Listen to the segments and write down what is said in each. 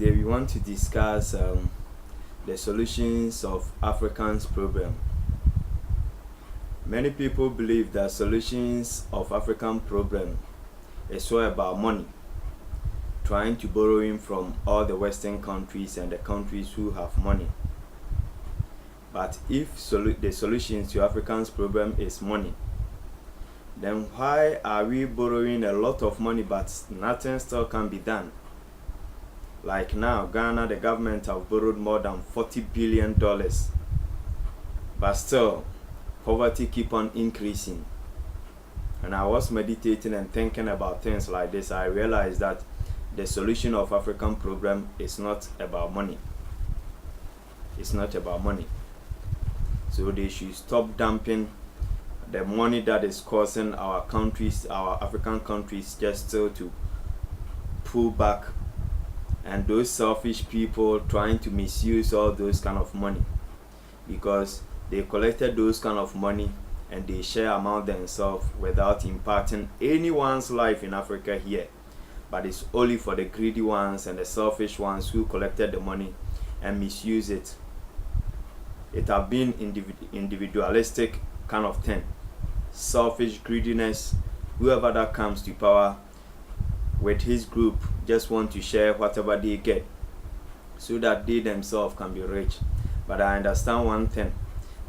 Today we want to discuss the solutions of Africans' problem. Many people believe that solutions of African problem is all about money, trying to borrowing from all the Western countries and the countries who have money. But if the solutions to Africans' problem is money, then why are we borrowing a lot of money but nothing still can be done? Like now, Ghana, the government have borrowed more than $40 billion, but still, poverty keep on increasing. And I was meditating and thinking about things like this. I realized that the solution of African problem is not about money. It's not about money. So they should stop dumping the money that is causing our countries, our African countries, just still to pull back, and those selfish people trying to misuse all those kind of money, because they collected those kind of money and they share among themselves without impacting anyone's life in Africa here. But it's only for the greedy ones and the selfish ones who collected the money and misuse it. It has been individualistic kind of thing, selfish greediness. Whoever that comes to power with his group just want to share whatever they get so that they themselves can be rich. But I understand one thing: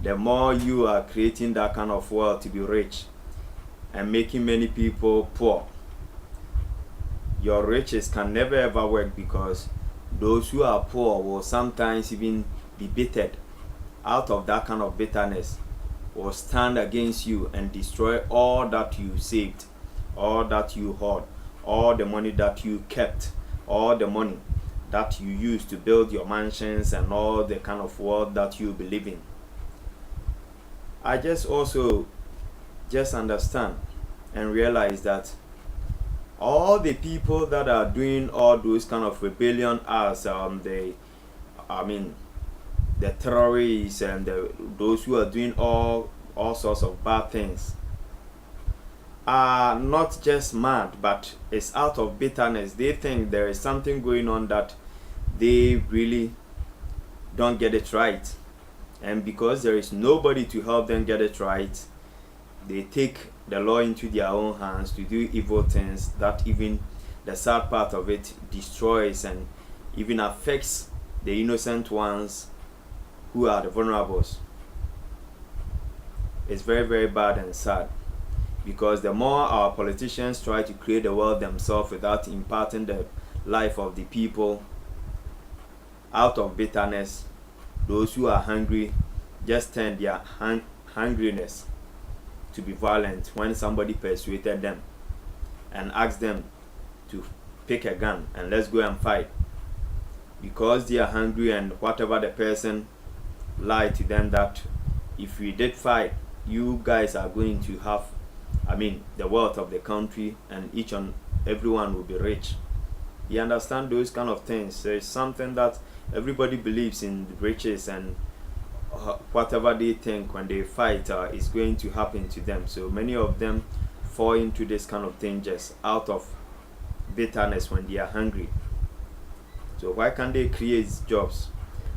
the more you are creating that kind of world to be rich and making many people poor, your riches can never ever work, because those who are poor will sometimes even be bittered. Out of that kind of bitterness will stand against you and destroy all that you saved, all that you hoard, all the money that you kept, all the money that you used to build your mansions and all the kind of world that you believe in. I just understand and realize that all the people that are doing all those kind of rebellion as the terrorists and those who are doing all sorts of bad things are not just mad, but it's out of bitterness. They think there is something going on that they really don't get it right, and because there is nobody to help them get it right, they take the law into their own hands to do evil things that, even the sad part of it, destroys and even affects the innocent ones who are the vulnerables. It's very, very bad and sad, because the more our politicians try to create the world themselves without imparting the life of the people, out of bitterness, those who are hungry just turn their hungriness to be violent when somebody persuaded them and asked them to pick a gun and let's go and fight, because they are hungry, and whatever the person lied to them that if we did fight, you guys are going to have the wealth of the country and each and everyone will be rich. You understand those kind of things? There is something that everybody believes in, riches, and whatever they think when they fight is going to happen to them. So many of them fall into this kind of thing just out of bitterness when they are hungry. So why can't they create jobs?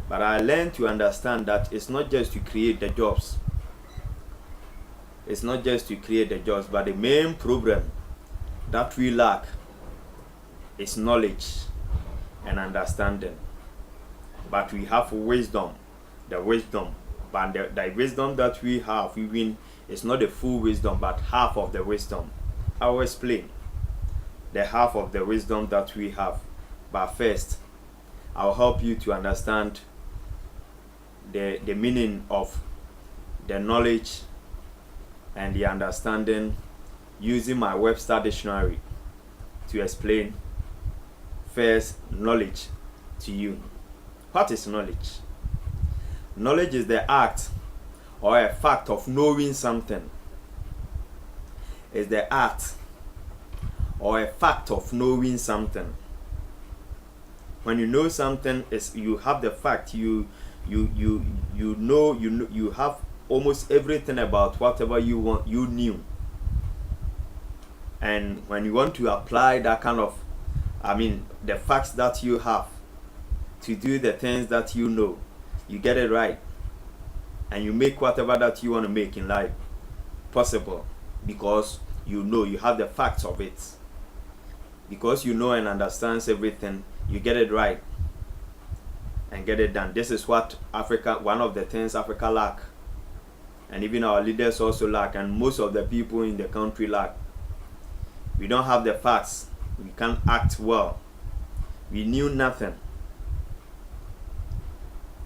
But I learned to understand that it's not just to create the jobs. It's not just to create the jobs, but the main problem that we lack is knowledge and understanding. But we have wisdom, but the wisdom that we have, even, is not the full wisdom, but half of the wisdom. I will explain the half of the wisdom that we have. But first, I'll help you to understand the meaning of the knowledge and the understanding using my Webster dictionary to explain first knowledge to you. What is knowledge? Knowledge is the act or a fact of knowing something. It's the act or a fact of knowing something. When you know something, is you have the fact, you know, you have almost everything about whatever you knew. And when you want to apply that kind of, the facts that you have to do the things that you know. You get it right. And you make whatever that you want to make in life possible because you know, you have the facts of it. Because you know and understands everything, you get it right and get it done. This is what Africa, one of the things Africa lack, and even our leaders also lack, and most of the people in the country lack. We don't have the facts. We can't act well. We knew nothing.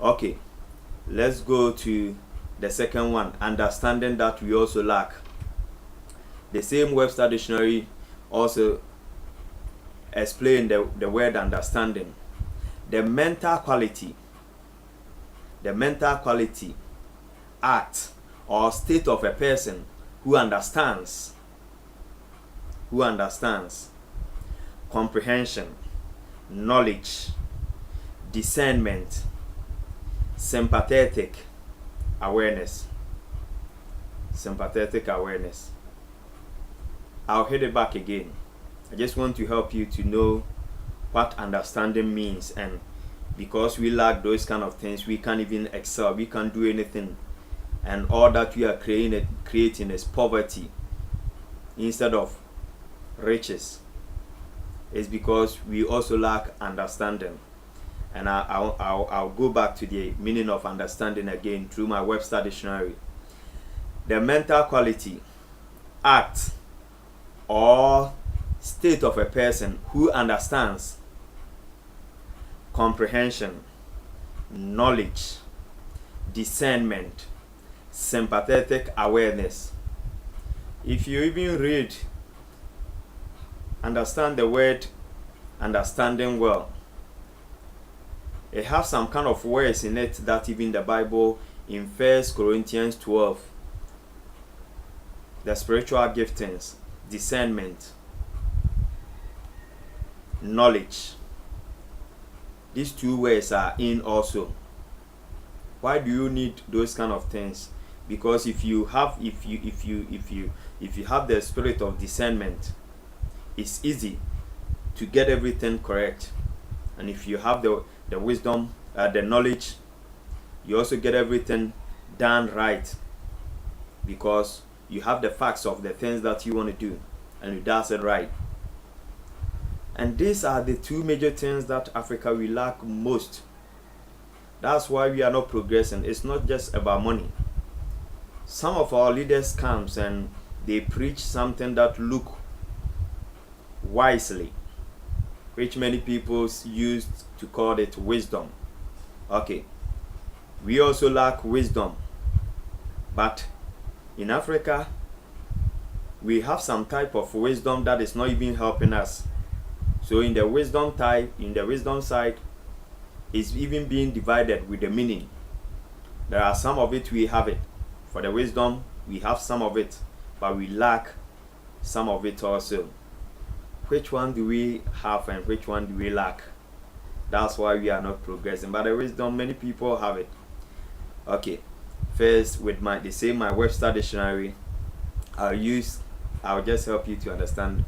Okay, let's go to the second one, understanding that we also lack. The same Webster dictionary also explain the word understanding. The mental quality, act or state of a person who understands, comprehension, knowledge, discernment, sympathetic awareness. I'll hit it back again. I just want to help you to know what understanding means, and because we lack those kind of things, we can't even excel, we can't do anything, and all that we are creating is poverty instead of riches. It's because we also lack understanding. And I'll go back to the meaning of understanding again through my Webster dictionary. The mental quality, act or state of a person who understands, comprehension, knowledge, discernment, sympathetic awareness. If you even read, understand the word understanding well, it has some kind of words in it that even the Bible in 1 Corinthians 12, the spiritual giftings, discernment, knowledge, these two words are in also. Why do you need those kind of things? Because if you have the spirit of discernment, it's easy to get everything correct. And if you have the wisdom, the knowledge, you also get everything done right, because you have the facts of the things that you want to do, and you does it right. And these are the two major things that Africa will lack most. That's why we are not progressing. It's not just about money. Some of our leaders comes and they preach something that look wisely, which many people used to call it wisdom. Okay, we also lack wisdom, but in Africa we have some type of wisdom that is not even helping us. So in the wisdom side, it's even being divided with the meaning. There are some of it we have it. For the wisdom, we have some of it, but we lack some of it also. Which one do we have and which one do we lack? That's why we are not progressing. But the wisdom, many people have it. Okay, first with my Webster dictionary, I'll just help you to understand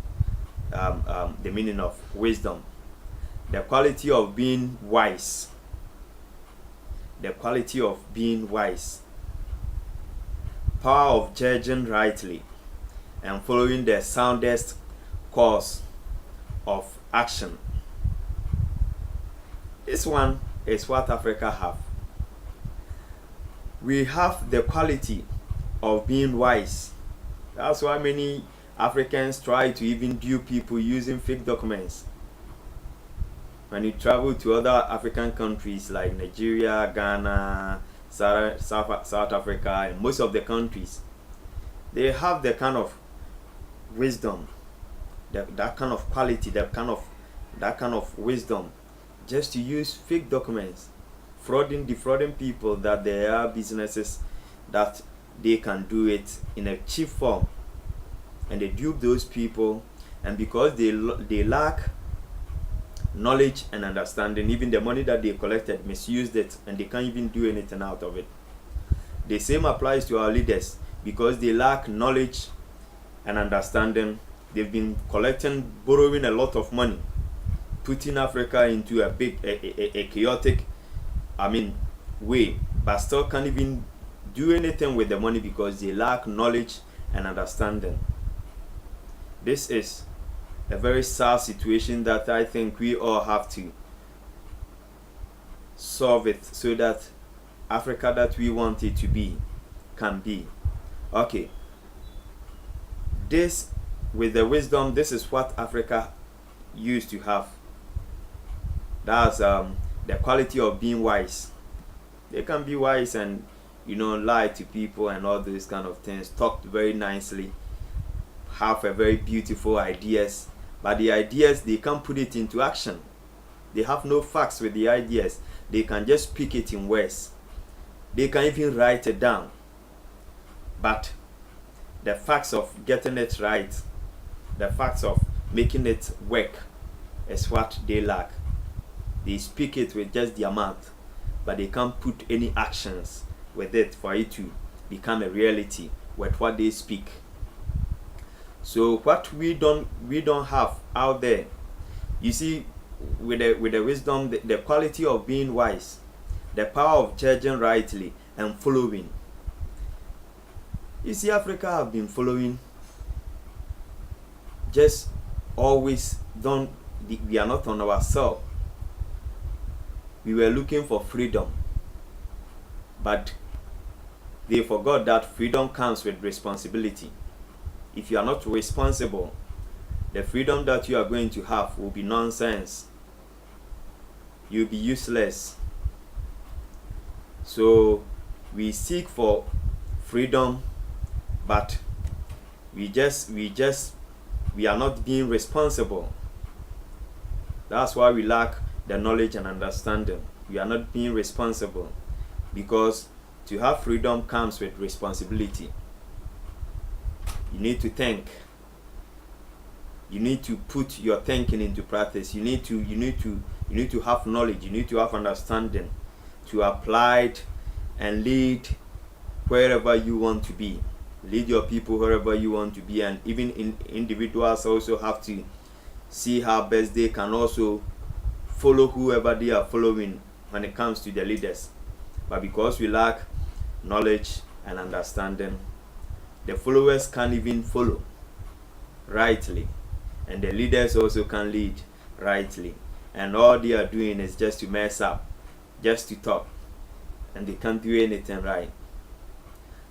the meaning of wisdom. The quality of being wise. Power of judging rightly and following the soundest course of action. This one is what Africa have. We have the quality of being wise. That's why many Africans try to even dupe people using fake documents. When you travel to other African countries like Nigeria, Ghana, South Africa, and most of the countries, they have the kind of wisdom, that kind of quality, that kind of wisdom, just to use fake documents, defrauding people that there are businesses that they can do it in a cheap form, and they dupe those people, and because they lack knowledge and understanding, even the money that they collected, misused it, and they can't even do anything out of it. The same applies to our leaders. Because they lack knowledge and understanding, they've been borrowing a lot of money, putting Africa into a big, a chaotic, way, but still can't even do anything with the money because they lack knowledge and understanding. This is a very sad situation that I think we all have to solve it so that Africa that we want it to be can be. Okay, this with the wisdom, this is what Africa used to have. That's the quality of being wise. They can be wise and lie to people and all these kind of things, talk very nicely, have a very beautiful ideas, but the ideas they can't put it into action. They have no facts with the ideas. They can just speak it in words. They can even write it down. But the facts of getting it right, the facts of making it work is what they lack. They speak it with just their mouth, but they can't put any actions with it for it to become a reality with what they speak. So what we don't have out there, you see, with the wisdom, the quality of being wise, the power of judging rightly and following. You see, Africa have been following, just always we are not on ourselves. We were looking for freedom, but they forgot that freedom comes with responsibility. If you are not responsible, the freedom that you are going to have will be nonsense. You'll be useless. So we seek for freedom, but we are not being responsible. That's why we lack the knowledge and understanding. We are not being responsible, because to have freedom comes with responsibility. You need to think. You need to put your thinking into practice. You need to have knowledge. You need to have understanding to apply it and lead wherever you want to be. Lead your people wherever you want to be, and even individuals also have to see how best they can also follow whoever they are following when it comes to the leaders. But because we lack knowledge and understanding, the followers can't even follow rightly, and the leaders also can't lead rightly, and all they are doing is just to mess up, just to talk, and they can't do anything right.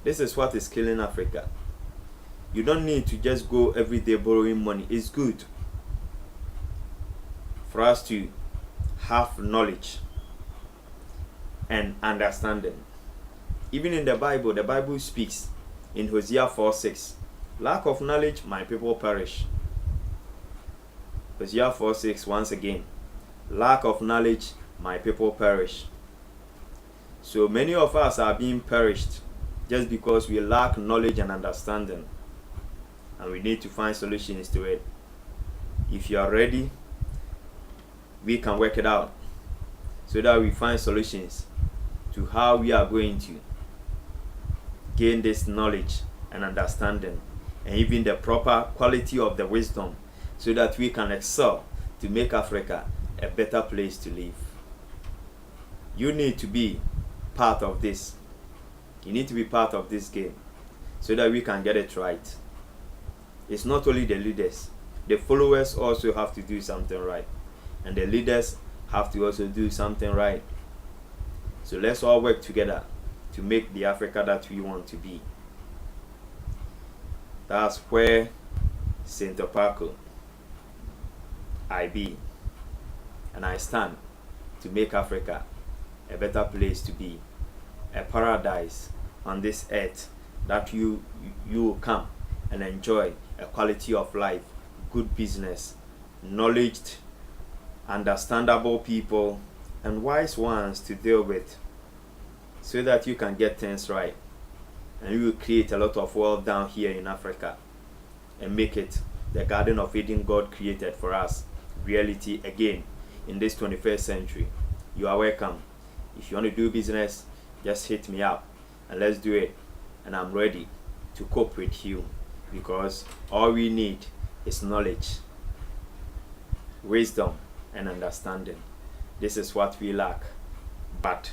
This is what is killing Africa. You don't need to just go every day borrowing money. It's good for us to have knowledge and understanding. Even in the Bible speaks in Hosea 4:6, lack of knowledge, my people perish. Hosea 4:6, once again, lack of knowledge, my people perish. So many of us are being perished just because we lack knowledge and understanding, and we need to find solutions to it. If you are ready, we can work it out so that we find solutions to how we are going to gain this knowledge and understanding, and even the proper quality of the wisdom, so that we can excel to make Africa a better place to live. You need to be part of this. You need to be part of this game so that we can get it right. It's not only the leaders, the followers also have to do something right, and the leaders have to also do something right. So let's all work together to make the Africa that we want to be. That's where saintoparco I be, and I stand to make Africa a better place to be, a paradise on this earth, that you will come and enjoy a quality of life, good business, knowledge, understandable people, and wise ones to deal with, so that you can get things right, and you will create a lot of wealth down here in Africa and make it the Garden of Eden God created for us reality again in this 21st century. You are welcome. If you want to do business, just hit me up and let's do it. And I'm ready to cope with you, because all we need is knowledge, wisdom, and understanding. This is what we lack. But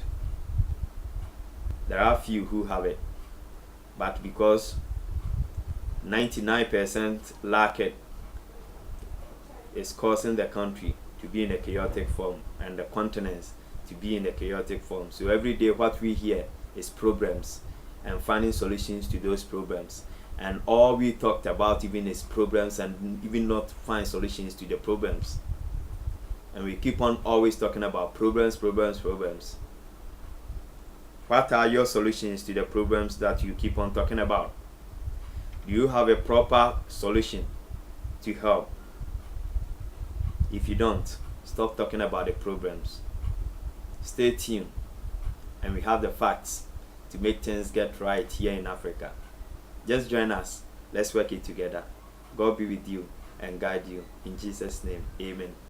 there are few who have it. But because 99% lack it, is causing the country to be in a chaotic form and the continents to be in a chaotic form. So every day what we hear is problems and finding solutions to those problems. And all we talked about even is problems and even not find solutions to the problems. And we keep on always talking about problems. What are your solutions to the problems that you keep on talking about? Do you have a proper solution to help? If you don't, stop talking about the problems. Stay tuned, and we have the facts to make things get right here in Africa. Just join us. Let's work it together. God be with you and guide you. In Jesus' name, amen.